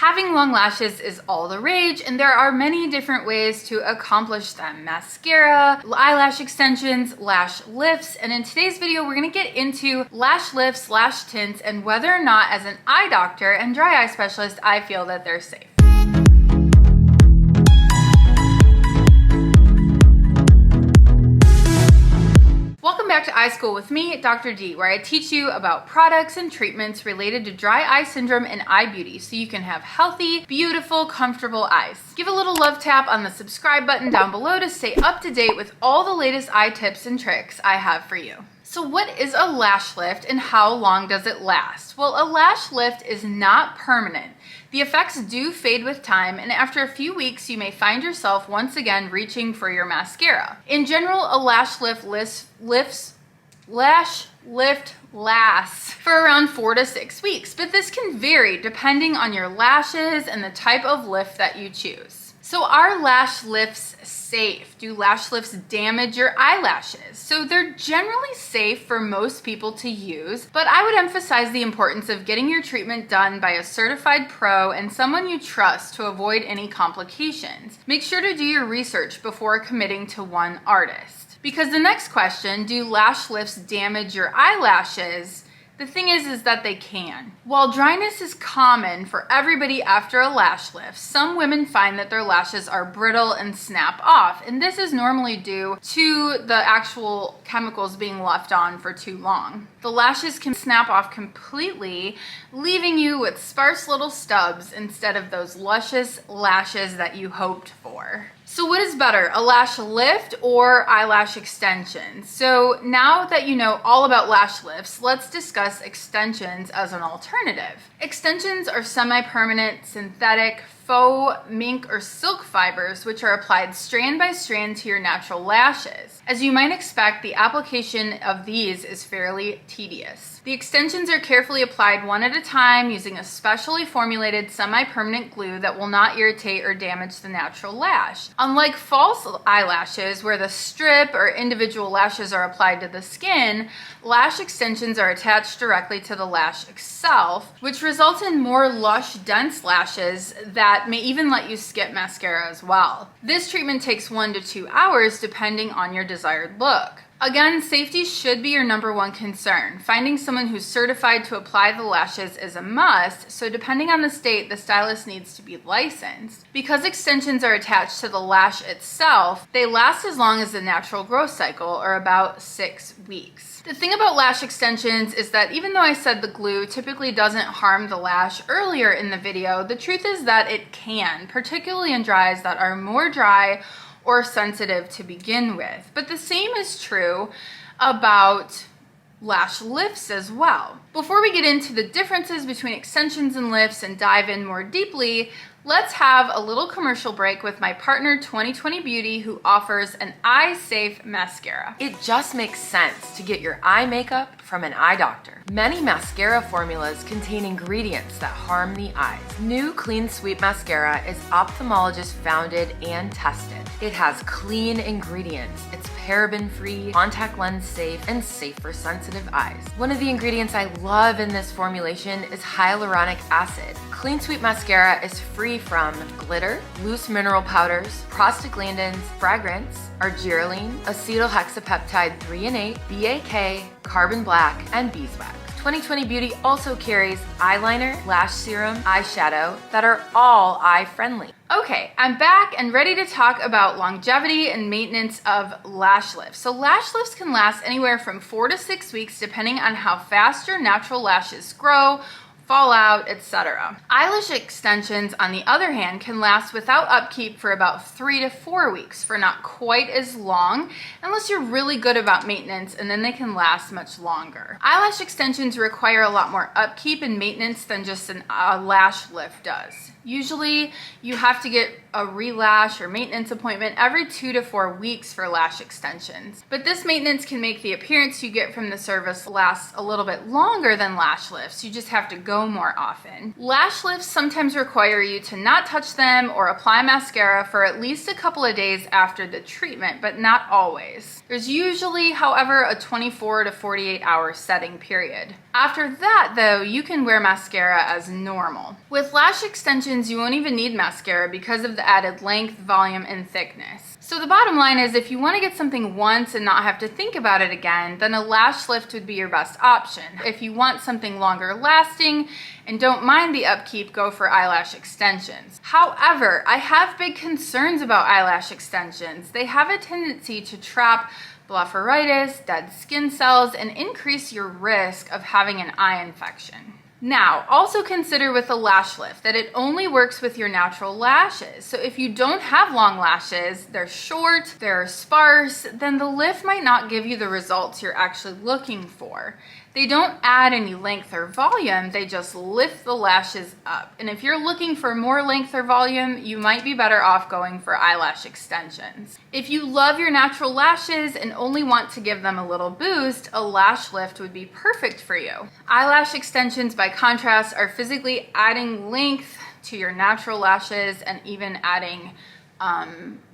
Having long lashes is all the rage, and there are many different ways to accomplish them. Mascara, eyelash extensions, lash lifts, and in today's video, we're gonna get into lash lifts, lash tints, and whether or not as an eye doctor and dry eye specialist, I feel that they're safe. Welcome back to Eye School with me, Dr. D, where I teach you about products and treatments related to dry eye syndrome and eye beauty so you can have healthy, beautiful, comfortable eyes. Give a little love tap on the subscribe button down below to stay up to date with all the latest eye tips and tricks I have for you. So what is a lash lift and how long does it last? Well, a lash lift is not permanent. The effects do fade with time, and after a few weeks, you may find yourself once again reaching for your mascara. In general, a lash lift lasts for around 4 to 6 weeks, but this can vary depending on your lashes and the type of lift that you choose. So are lash lifts safe? Do lash lifts damage your eyelashes? So they're generally safe for most people to use, but I would emphasize the importance of getting your treatment done by a certified pro and someone you trust to avoid any complications. Make sure to do your research before committing to one artist. Because the next question, do lash lifts damage your eyelashes? The thing is that they can. While dryness is common for everybody after a lash lift, some women find that their lashes are brittle and snap off, and this is normally due to the actual chemicals being left on for too long. The lashes can snap off completely, leaving you with sparse little stubs instead of those luscious lashes that you hoped for. So what is better, a lash lift or eyelash extensions? So now that you know all about lash lifts, let's discuss extensions as an alternative. Extensions are semi-permanent, synthetic, faux, mink, or silk fibers which are applied strand by strand to your natural lashes. As you might expect, the application of these is fairly tedious. The extensions are carefully applied one at a time using a specially formulated semi-permanent glue that will not irritate or damage the natural lash. Unlike false eyelashes, where the strip or individual lashes are applied to the skin, lash extensions are attached directly to the lash itself, which results in more lush, dense lashes that may even let you skip mascara as well. This treatment takes 1 to 2 hours depending on your desired look. Again, safety should be your number one concern. Finding someone who's certified to apply the lashes is a must, so depending on the state, the stylist needs to be licensed. Because extensions are attached to the lash itself, they last as long as the natural growth cycle, or about 6 weeks. The thing about lash extensions is that even though I said the glue typically doesn't harm the lash earlier in the video, the truth is that it can, particularly in dry eyes that are more dry or sensitive to begin with. But the same is true about lash lifts as well. Before we get into the differences between extensions and lifts and dive in more deeply, let's have a little commercial break with my partner 2020 Beauty, who offers an eye-safe mascara. It just makes sense to get your eye makeup from an eye doctor. Many mascara formulas contain ingredients that harm the eyes. New Clean Sweep Mascara is ophthalmologist founded and tested. It has clean ingredients. It's paraben-free, contact lens safe, and safe for sensitive eyes. One of the ingredients I love in this formulation is hyaluronic acid. Clean Sweep Mascara is free from glitter, loose mineral powders, prostaglandins, fragrance, argireline, acetohexapeptide 3 and 8, BAK, carbon black, and beeswax. 2020 Beauty also carries eyeliner, lash serum, eyeshadow that are all eye friendly. Okay, I'm back and ready to talk about longevity and maintenance of lash lifts. So lash lifts can last anywhere from 4 to 6 weeks depending on how fast your natural lashes grow, fall out, etc. Eyelash extensions, on the other hand, can last without upkeep for about 3 to 4 weeks, for not quite as long, unless you're really good about maintenance, and then they can last much longer. Eyelash extensions require a lot more upkeep and maintenance than just a lash lift does. Usually you have to get a relash or maintenance appointment every 2 to 4 weeks for lash extensions. But this maintenance can make the appearance you get from the service last a little bit longer than lash lifts. You just have to go go more often. Lash lifts sometimes require you to not touch them or apply mascara for at least a couple of days after the treatment, but not always. There's usually, however, a 24 to 48 hour setting period. After that, though, you can wear mascara as normal. With lash extensions, you won't even need mascara because of the added length, volume, and thickness. So the bottom line is, if you want to get something once and not have to think about it again, then a lash lift would be your best option. If you want something longer lasting and don't mind the upkeep, go for eyelash extensions. However, I have big concerns about eyelash extensions. They have a tendency to trap blepharitis, dead skin cells, and increase your risk of having an eye infection. Now, also consider with a lash lift that it only works with your natural lashes. So if you don't have long lashes, they're short, they're sparse, then the lift might not give you the results you're actually looking for. They don't add any length or volume, they just lift the lashes up. And if you're looking for more length or volume, you might be better off going for eyelash extensions. If you love your natural lashes and only want to give them a little boost, a lash lift would be perfect for you. Eyelash extensions, by contrast, are physically adding length to your natural lashes and even adding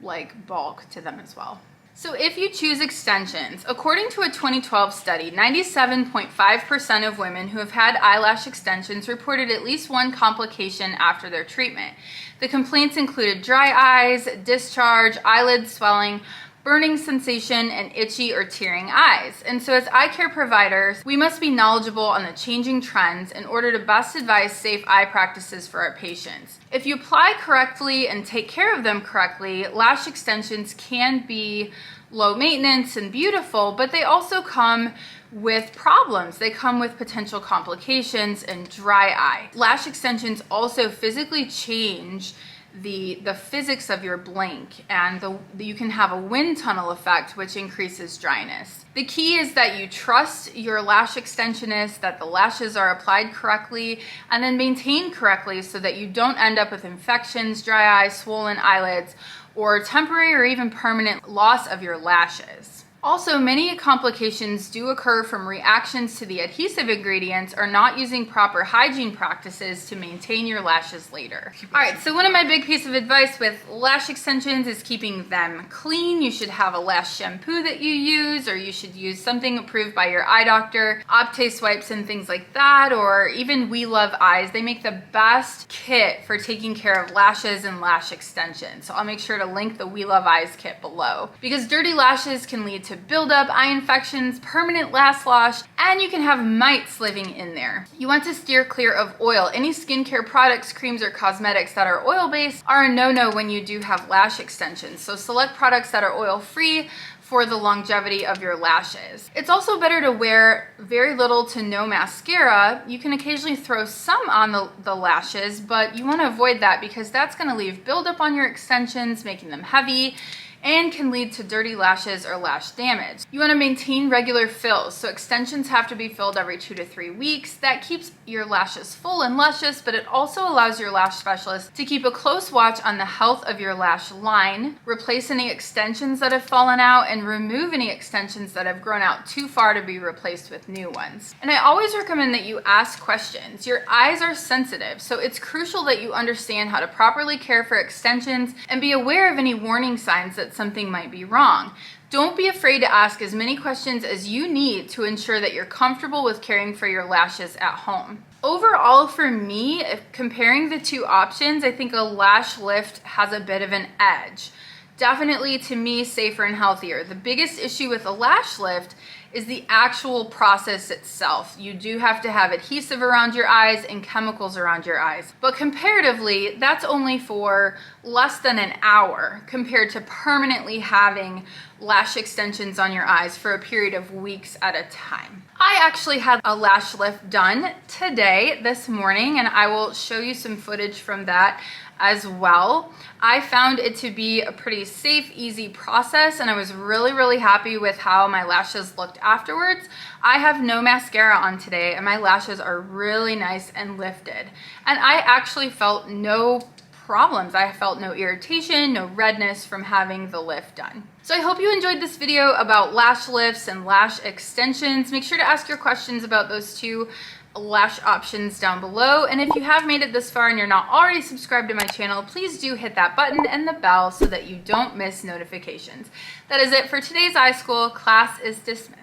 like bulk to them as well. So if you choose extensions, according to a 2012 study, 97.5% of women who have had eyelash extensions reported at least one complication after their treatment. The complaints included dry eyes, discharge, eyelid swelling, burning sensation, and itchy or tearing eyes. And so as eye care providers, we must be knowledgeable on the changing trends in order to best advise safe eye practices for our patients. If you apply correctly and take care of them correctly, lash extensions can be low maintenance and beautiful, but they also come with problems. They come with potential complications and dry eye. Lash extensions also physically change the physics of your blink, and you can have a wind tunnel effect, which increases dryness. The key is that you trust your lash extensionist, that the lashes are applied correctly and then maintained correctly so that you don't end up with infections, dry eyes, swollen eyelids, or temporary or even permanent loss of your lashes. Also, many complications do occur from reactions to the adhesive ingredients or not using proper hygiene practices to maintain your lashes later. All right, so one of my big pieces of advice with lash extensions is keeping them clean. You should have a lash shampoo that you use, or you should use something approved by your eye doctor, Optase wipes and things like that, or even We Love Eyes. They make the best kit for taking care of lashes and lash extensions. So I'll make sure to link the We Love Eyes kit below, because dirty lashes can lead to buildup, eye infections, permanent lash loss, and you can have mites living in there. You want to steer clear of oil. Any skincare products, creams, or cosmetics that are oil-based are a no-no when you do have lash extensions. So select products that are oil-free for the longevity of your lashes. It's also better to wear very little to no mascara. You can occasionally throw some on the lashes, but you want to avoid that because that's going to leave buildup on your extensions, making them heavy, and can lead to dirty lashes or lash damage. You want to maintain regular fills, so extensions have to be filled every 2 to 3 weeks. That keeps your lashes full and luscious, but it also allows your lash specialist to keep a close watch on the health of your lash line, replace any extensions that have fallen out, and remove any extensions that have grown out too far to be replaced with new ones. And I always recommend that you ask questions. Your eyes are sensitive, so it's crucial that you understand how to properly care for extensions and be aware of any warning signs that something might be wrong. Don't be afraid to ask as many questions as you need to ensure that you're comfortable with caring for your lashes at home. Overall, for me, comparing the two options, I think a lash lift has a bit of an edge. Definitely, to me, safer and healthier. The biggest issue with a lash lift is the actual process itself. You do have to have adhesive around your eyes and chemicals around your eyes. But comparatively, that's only for less than an hour compared to permanently having lash extensions on your eyes for a period of weeks at a time. I actually had a lash lift done today, this morning, and I will show you some footage from that as well. I found it to be a pretty safe, easy process, and I was really happy with how my lashes looked afterwards. I have no mascara on today, and my lashes are really nice and lifted. And I actually felt no problems. I felt no irritation, no redness from having the lift done. So I hope you enjoyed this video about lash lifts and lash extensions. Make sure to ask your questions about those two lash options down below. And if you have made it this far and you're not already subscribed to my channel, please do hit that button and the bell so that you don't miss notifications. That is it for today's iSchool. Class is dismissed.